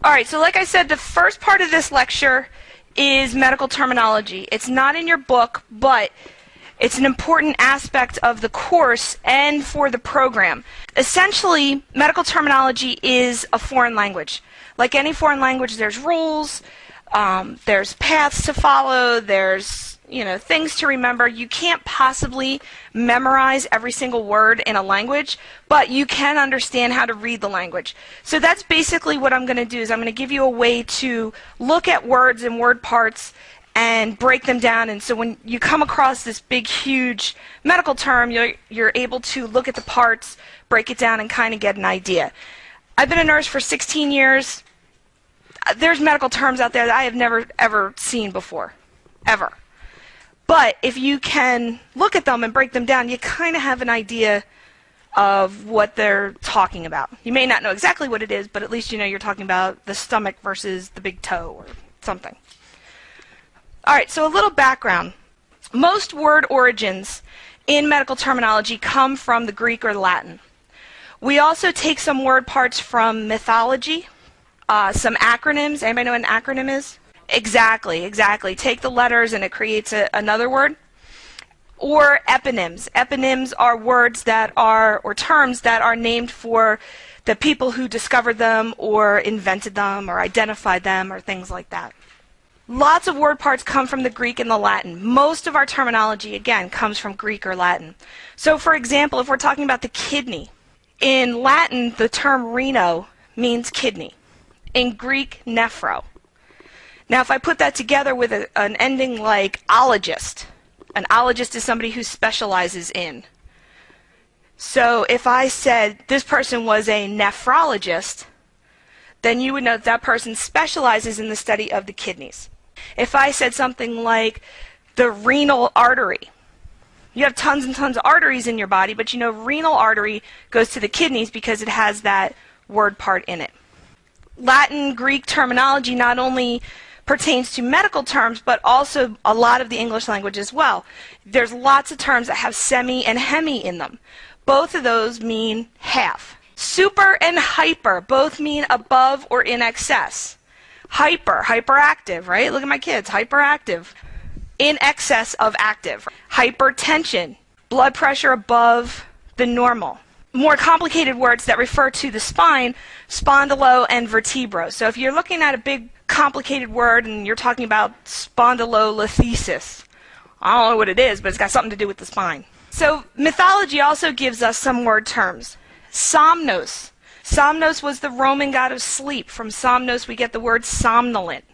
All right, so like I said, the first part of this lecture is medical terminology. It's not in your book, but it's an important aspect of the course and for the program. Essentially, medical terminology is a foreign language. Like any foreign language, there's rules, there's paths to follow, there's things to remember. You can't possibly memorize every single word in a language, but you can understand how to read the language. So that's basically what I'm going to do, is I'm going to give you a way to look at words and word parts and break them down. And so when you come across this big, huge medical term, you're able to look at the parts, break it down, and kind of get an idea. I've been a nurse for 16 years. There's medical terms out there that I have never, ever seen before, ever. But if you can look at them and break them down, you kind of have an idea of what they're talking about. You may not know exactly what it is, but at least you know you're talking about the stomach versus the big toe or something. All right, so a little background. Most word origins in medical terminology come from the Greek or Latin. We also take some word parts from mythology, some acronyms. Anybody know what an acronym is? Exactly. Take the letters and it creates another word. Or eponyms. Eponyms are words that are, or terms that are named for the people who discovered them or invented them or identified them or things like that. Lots of word parts come from the Greek and the Latin. Most of our terminology, again, comes from Greek or Latin. So, for example, if we're talking about the kidney, in Latin, the term reno means kidney. In Greek, nephro. Now, if I put that together with an ending like ologist, an ologist is somebody who specializes in. So if I said this person was a nephrologist, then you would know that person specializes in the study of the kidneys. If I said something like the renal artery, you have tons and tons of arteries in your body, but you know renal artery goes to the kidneys because it has that word part in it. Latin, Greek terminology not only pertains to medical terms, but also a lot of the English language as well. There's lots of terms that have semi and hemi in them. Both of those mean half. Super and hyper both mean above or in excess. Hyper, hyperactive, right? Look at my kids, hyperactive. In excess of active. Hypertension, blood pressure above the normal. More complicated words that refer to the spine, spondylo and vertebra. So if you're looking at a big complicated word and you're talking about spondylolisthesis, I don't know what it is, but it's got something to do with the spine. So mythology also gives us some word terms. Somnos. Somnos was the Roman god of sleep. From somnos we get the word somnolent.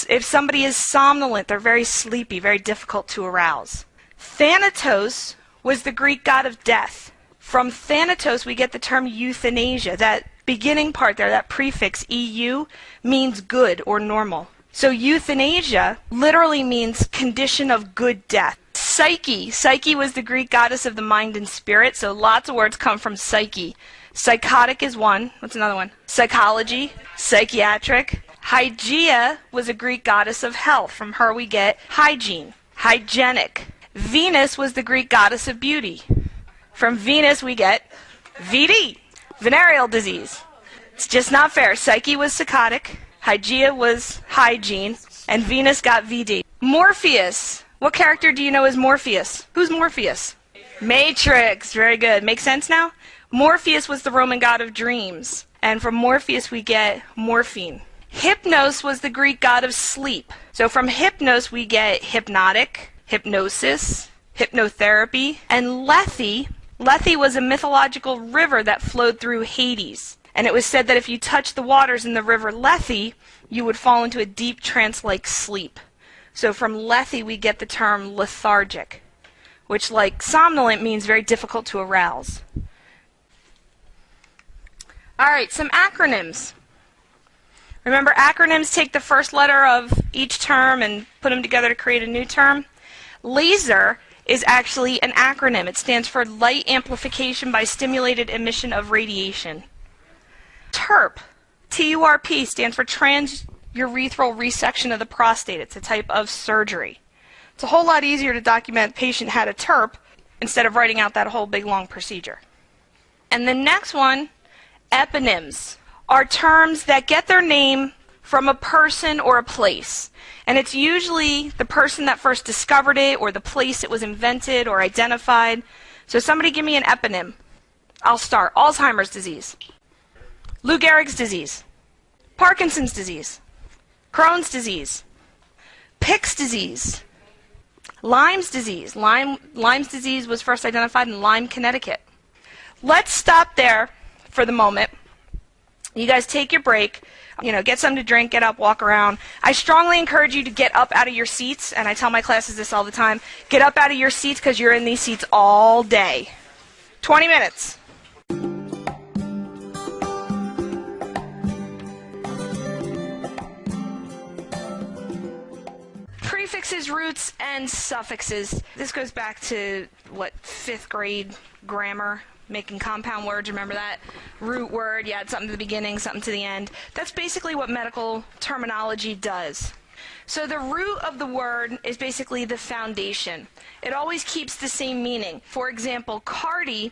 If somebody is somnolent, they're very sleepy, very difficult to arouse. Thanatos was the Greek god of death. From Thanatos we get the term euthanasia. That beginning part there, that prefix EU, means good or normal. So euthanasia literally means condition of good death. Psyche. Psyche was the Greek goddess of the mind and spirit, so lots of words come from psyche. Psychotic is one. What's another one? Psychology, psychiatric. Hygeia was a Greek goddess of health. From her we get hygiene. Hygienic. Venus was the Greek goddess of beauty. From Venus we get VD, venereal disease. It's just not fair. Psyche was psychotic, Hygeia was hygiene, and Venus got VD. Morpheus. What character do you know is Morpheus? Who's Morpheus? Matrix. Very good. Make sense now? Morpheus was the Roman god of dreams, and from Morpheus we get morphine. Hypnos was the Greek god of sleep. So from hypnos we get hypnotic, hypnosis, hypnotherapy, and Lethe. Lethe was a mythological river that flowed through Hades. And it was said that if you touched the waters in the river Lethe, you would fall into a deep trance-like sleep. So from Lethe we get the term lethargic, which like somnolent means very difficult to arouse. Alright, some acronyms. Remember, acronyms take the first letter of each term and put them together to create a new term. LASER is actually an acronym. It stands for Light Amplification by Stimulated Emission of Radiation. TURP, T-U-R-P, stands for transurethral resection of the prostate. It's a type of surgery. It's a whole lot easier to document the patient had a TURP instead of writing out that whole big long procedure. And the next one, eponyms, are terms that get their name from a person or a place. And it's usually the person that first discovered it or the place it was invented or identified. So somebody give me an eponym. I'll start. Alzheimer's disease, Lou Gehrig's disease, Parkinson's disease, Crohn's disease, Pick's disease, Lyme's disease. Lyme's disease was first identified in Lyme, Connecticut. Let's stop there for the moment. You guys take your break, get something to drink, get up, walk around. I strongly encourage you to get up out of your seats, and I tell my classes this all the time. Get up out of your seats because you're in these seats all day. 20 minutes. Prefixes, roots, and suffixes. This goes back to, 5th grade grammar, making compound words. Remember that? Root word, you had something to the beginning, something to the end. That's basically what medical terminology does. So the root of the word is basically the foundation. It always keeps the same meaning. For example, cardi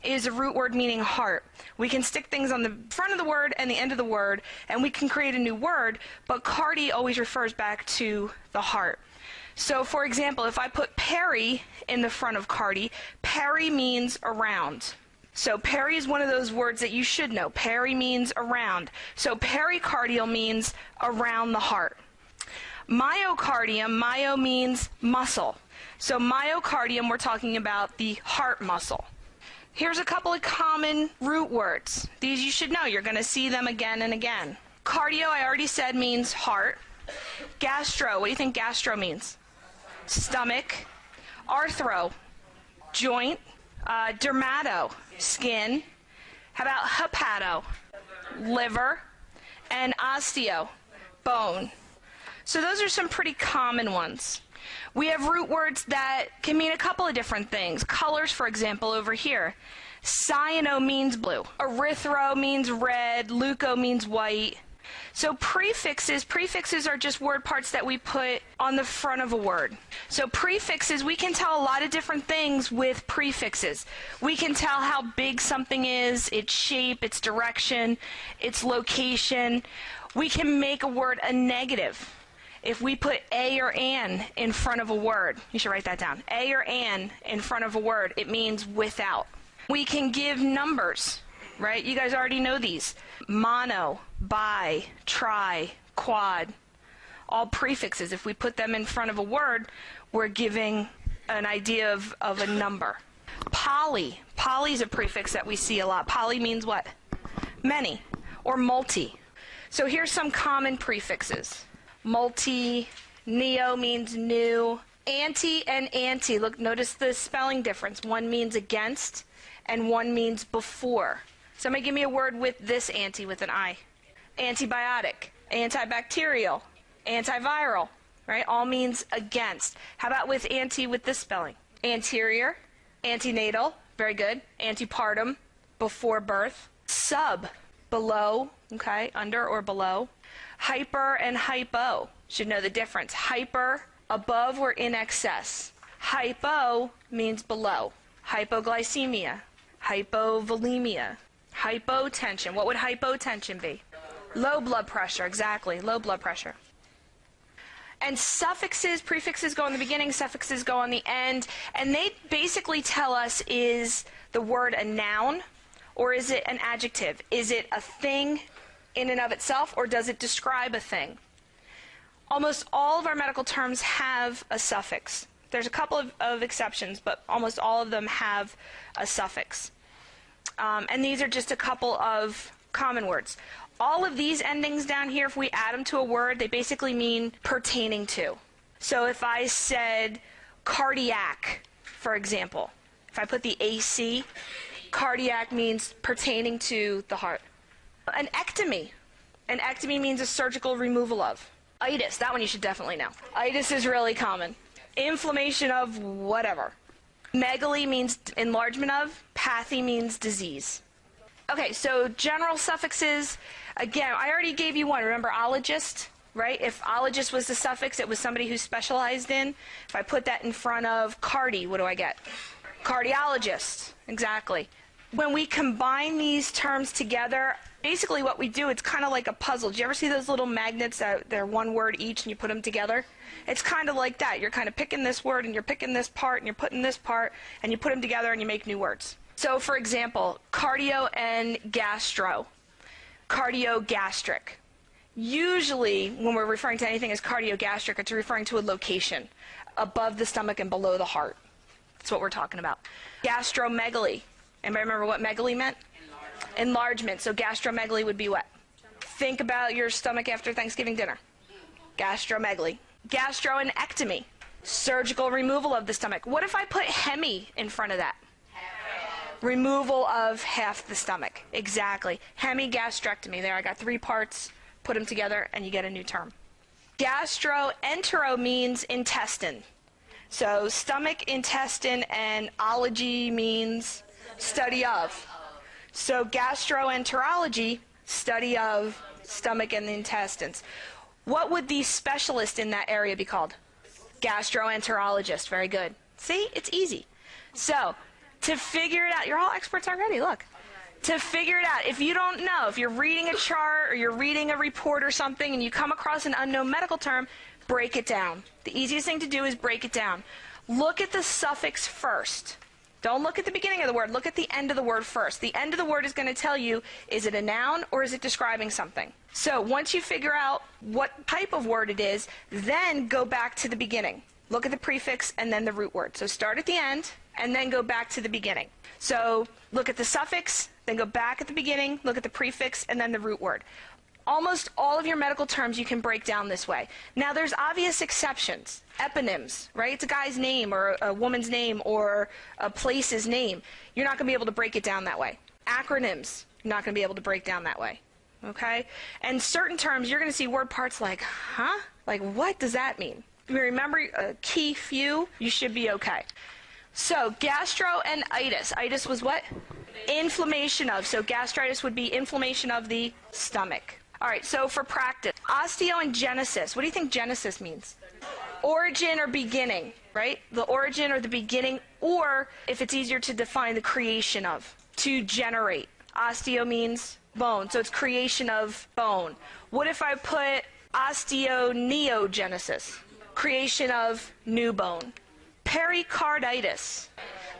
is a root word meaning heart. We can stick things on the front of the word and the end of the word, and we can create a new word, but cardi always refers back to the heart. So, for example, if I put peri in the front of cardi, peri means around. So peri is one of those words that you should know. Peri means around. So pericardial means around the heart. Myocardium, myo means muscle. So myocardium, we're talking about the heart muscle. Here's a couple of common root words. These you should know. You're going to see them again and again. Cardio, I already said, means heart. Gastro, what do you think gastro means? Stomach. Arthro, joint. Dermato, skin. How about hepato, liver. And osteo, bone. So those are some pretty common ones. We have root words that can mean a couple of different things. Colors, for example, over here. Cyano means blue. Erythro means red. Leuco means white. So prefixes are just word parts that we put on the front of a word. So prefixes, we can tell a lot of different things with prefixes. We can tell how big something is, its shape, its direction, its location. We can make a word a negative. If we put a or an in front of a word, you should write that down. A or an in front of a word, it means without. We can give numbers, right? You guys already know these. Mono, bi, tri, quad, all prefixes. If we put them in front of a word, we're giving an idea of a number. Poly. Poly is a prefix that we see a lot. Poly means what? Many, or multi. So here's some common prefixes. Multi, neo means new. Anti and anti, look, notice the spelling difference. One means against and one means before. Somebody give me a word with this anti with an I. Antibiotic, antibacterial, antiviral, right? All means against. How about with anti with this spelling? Anterior, antenatal, very good. Antepartum, before birth. Sub, below, okay, under or below. Hyper and hypo, should know the difference. Hyper, above or in excess. Hypo means below. Hypoglycemia, hypovolemia, hypotension. What would hypotension be? Low blood pressure, exactly, low blood pressure. And suffixes, prefixes go in the beginning, suffixes go on the end, and they basically tell us, is the word a noun or is it an adjective? Is it a thing in and of itself, or does it describe a thing? Almost all of our medical terms have a suffix. There's a couple of exceptions, but almost all of them have a suffix. And these are just a couple of common words. All of these endings down here, if we add them to a word, they basically mean pertaining to. So if I said cardiac, for example, if I put the AC, cardiac means pertaining to the heart. An ectomy. An ectomy means a surgical removal of. Itis, that one you should definitely know. Itis is really common. Inflammation of whatever. Megaly means enlargement of. Pathy means disease. Okay, so general suffixes. Again, I already gave you one. Remember ologist, right? If ologist was the suffix, it was somebody who specialized in. If I put that in front of cardi, what do I get? Cardiologist, exactly. when we combine these terms together, basically what we do, it's kind of like a puzzle. Do you ever see those little magnets that they're one word each and you put them together? It's kind of like that. You're kind of picking this word and you're picking this part and you're putting this part and you put them together and you make new words. So for example, cardio and gastro. Cardio-gastric. Usually when we're referring to anything as cardio-gastric, it's referring to a location above the stomach and below the heart. That's what we're talking about. Gastromegaly. Anybody remember what megaly meant? Enlargement. So gastromegaly would be what? Think about your stomach after Thanksgiving dinner. Gastromegaly. Gastroenectomy. Surgical removal of the stomach. What if I put hemi in front of that? Removal of half the stomach. Exactly. Hemigastrectomy. There, I got 3 parts. Put them together and you get a new term. Gastroentero means intestine. So stomach, intestine, and ology means study of. So gastroenterology, study of stomach and the intestines. What would the specialist in that area be called? Gastroenterologist. Very good. See, it's easy. So, to figure it out, you're all experts already, look. To figure it out, if you don't know, if you're reading a chart or you're reading a report or something and you come across an unknown medical term, break it down. The easiest thing to do is break it down. Look at the suffix first. Don't look at the beginning of the word. Look at the end of the word first. The end of the word is going to tell you, is it a noun or is it describing something? So once you figure out what type of word it is, then go back to the beginning. Look at the prefix and then the root word. So start at the end and then go back to the beginning. So look at the suffix, then go back at the beginning, look at the prefix, and then the root word. Almost all of your medical terms you can break down this way. Now there's obvious exceptions. Eponyms, right? It's a guy's name or a woman's name or a place's name. You're not going to be able to break it down that way. Acronyms, you're not going to be able to break down that way. Okay? And certain terms, you're going to see word parts like, huh? Like, what does that mean? If you remember a key few, you should be okay. So, gastroenteritis. Itis was what? Inflammation of. So, gastritis would be inflammation of the stomach. All right, so for practice, osteogenesis. What do you think genesis means? Origin or beginning, right? The origin or the beginning, or if it's easier to define, the creation of. To generate. Osteo means bone, so it's creation of bone. What if I put osteoneogenesis? Creation of new bone. Pericarditis.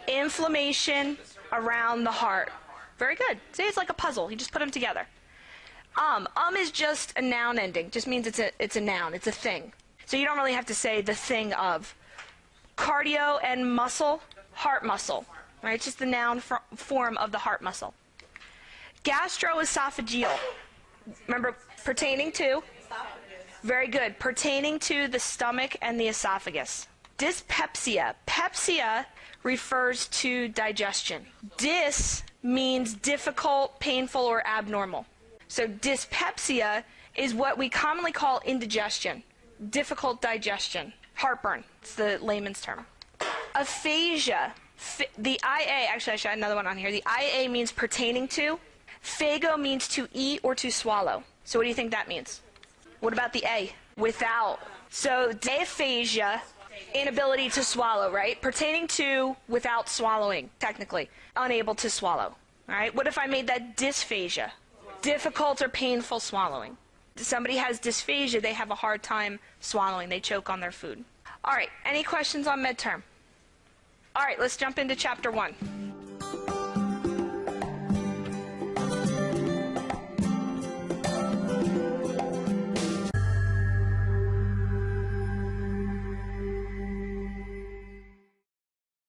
Inflammation around the heart. Very good. See, it's like a puzzle. You just put them together. Is just a noun ending. Just means it's a noun. It's a thing. So you don't really have to say the thing of. Cardio and muscle, heart muscle. Right? It's just the noun form of the heart muscle. Gastroesophageal. Remember, pertaining to? Very good. Pertaining to the stomach and the esophagus. Dyspepsia. Pepsia refers to digestion. Dys means difficult, painful, or abnormal. So dyspepsia is what we commonly call indigestion. Difficult digestion. Heartburn. It's the layman's term. Aphasia. The IA, actually I should add another one on here. The IA means pertaining to. Phago means to eat or to swallow. So what do you think that means? What about the A? Without. So aphasia, inability to swallow, right? Pertaining to without swallowing, technically. Unable to swallow. All right? What if I made that dysphagia? Difficult or painful swallowing. If somebody has dysphagia, they have a hard time swallowing. They choke on their food. All right, any questions on MedTerm? All right, let's jump into Chapter 1.